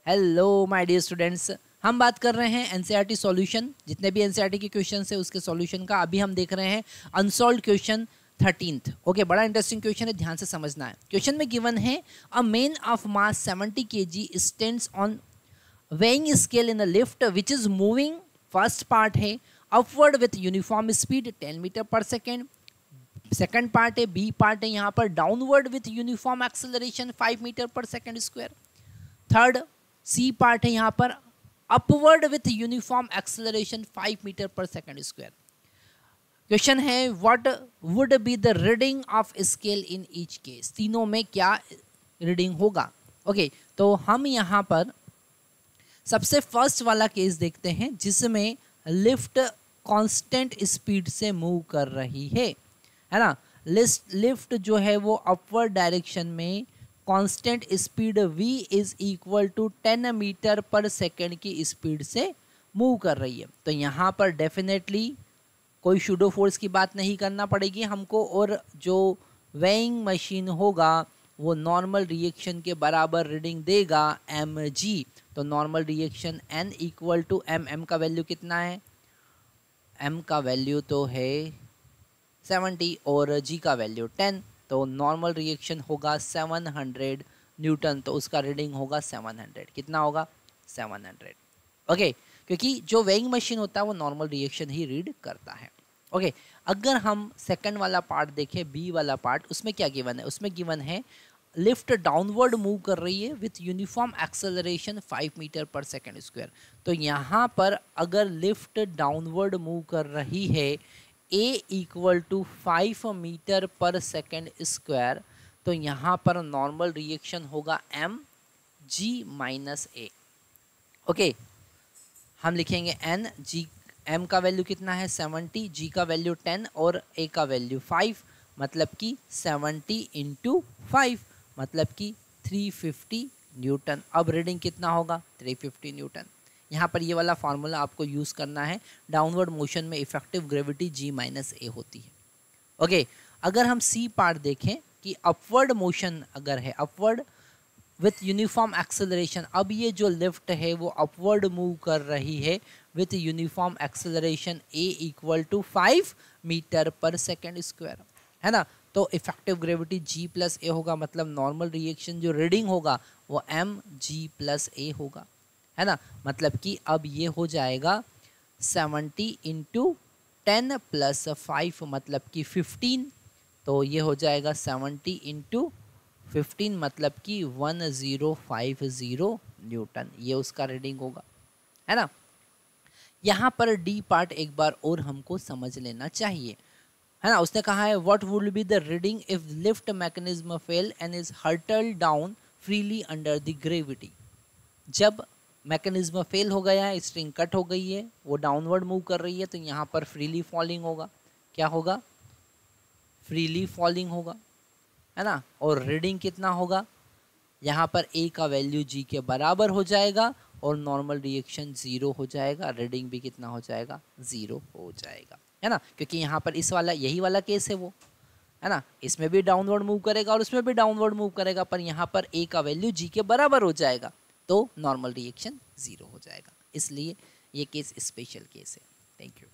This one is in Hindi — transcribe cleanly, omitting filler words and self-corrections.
हेलो माय डियर स्टूडेंट्स, हम बात कर रहे हैं एनसीईआरटी सॉल्यूशन। जितने भी एनसीईआरटी के क्वेश्चन है उसके सॉल्यूशन का अभी हम देख रहे हैं अनसॉल्व्ड क्वेश्चन 13th। ओके, बड़ा इंटरेस्टिंग क्वेश्चन है, ध्यान से समझना है। क्वेश्चन में गिवन है a man of mass 70 kg stands on weighing scale in a lift which is moving. First part है upward with uniform speed 10 metre per second. Second part है, बी पार्ट है यहाँ पर downward with uniform acceleration 5 metre per second square. Third C part है यहाँ पर upward with uniform acceleration 5 metre per second square. Question है what would be the reading of scale in each case. तीनों में क्या रीडिंग होगा। ओके, तो हम यहाँ पर सबसे फर्स्ट वाला केस देखते हैं जिसमें लिफ्ट कांस्टेंट स्पीड से मूव कर रही है ना। लिफ्ट जो है वो अपवर्ड डायरेक्शन में constant speed v is equal to 10 metre per second की स्पीड से मूव कर रही है। तो यहाँ पर डेफिनेटली कोई शूडो फोर्स की बात नहीं करना पड़ेगी हमको, और जो वेइंग मशीन होगा वो नॉर्मल रिएक्शन के बराबर रीडिंग देगा mg। तो normal reaction n equal to m का वैल्यू कितना है, m का वैल्यू तो है 70 और g का वैल्यू 10। तो नॉर्मल रिएक्शन होगा 700 न्यूटन, तो उसका रीडिंग होगा 700। कितना होगा, 700। ओके, क्योंकि जो वेइंग मशीन होता है वो नॉर्मल रिएक्शन ही रीड करता है। ओके, अगर हम सेकंड वाला पार्ट देखें, बी वाला पार्ट, उसमें क्या गिवन है। उसमें गिवन है लिफ्ट डाउनवर्ड मूव कर रही है with uniform acceleration 5 metre per second square. तो यहाँ पर अगर लिफ्ट डाउनवर्ड मूव कर रही है a equal to 5 metre per second square, तो यहाँ पर नॉर्मल रिएक्शन होगा m g minus a। Okay, हम लिखेंगे n g, m का वैल्यू कितना है 70, g का वैल्यू 10 और a का वैल्यू 5, मतलब कि 70 इंटू 5 मतलब कि 350 न्यूटन। अब रीडिंग कितना होगा, 350 न्यूटन। यहाँ पर ये वाला फार्मूला आपको यूज़ करना है। डाउनवर्ड मोशन में इफेक्टिव ग्रेविटी g माइनस ए होती है। ओके, अगर हम सी पार्ट देखें कि अपवर्ड मोशन अगर है, अपवर्ड विथ यूनिफॉर्म एक्सेलरेशन, अब ये जो लिफ्ट है वो अपवर्ड मूव कर रही है with uniform acceleration a equal to 5 metre per second square, है ना। तो effective gravity g plus A होगा, मतलब नॉर्मल रिएक्शन जो रीडिंग होगा वो mg प्लस ए होगा, है ना। मतलब कि अब ये हो जाएगा 70 इंटू 10 प्लस 5 मतलब कि 15। तो ये हो जाएगा 70 इंटू 15 मतलब कि 1050 न्यूटन, ये उसका रीडिंग होगा, है ना। यहाँ पर डी पार्ट एक बार और हमको समझ लेना चाहिए, है ना। उसने कहा है what would be the reading if lift mechanism fail and is hurtled down freely under the gravity. जब मैकेनिज्म फेल हो गया है, स्ट्रिंग कट हो गई है, वो डाउनवर्ड मूव कर रही है, तो यहाँ पर फ्रीली फॉलिंग होगा। क्या होगा, फ्रीली फॉलिंग होगा, है ना। और रीडिंग कितना होगा, यहाँ पर a का वैल्यू g के बराबर हो जाएगा और नॉर्मल रिएक्शन 0 हो जाएगा, रीडिंग भी कितना हो जाएगा, 0 हो जाएगा, है ना। क्योंकि यहाँ पर इस वाला यही वाला केस है वो, है ना। इसमें भी डाउनवर्ड मूव करेगा और उसमें भी डाउनवर्ड मूव करेगा, पर यहाँ पर a का वैल्यू g के बराबर हो जाएगा, तो नॉर्मल रिएक्शन 0 हो जाएगा। इसलिए ये केस स्पेशल केस है। Thank you.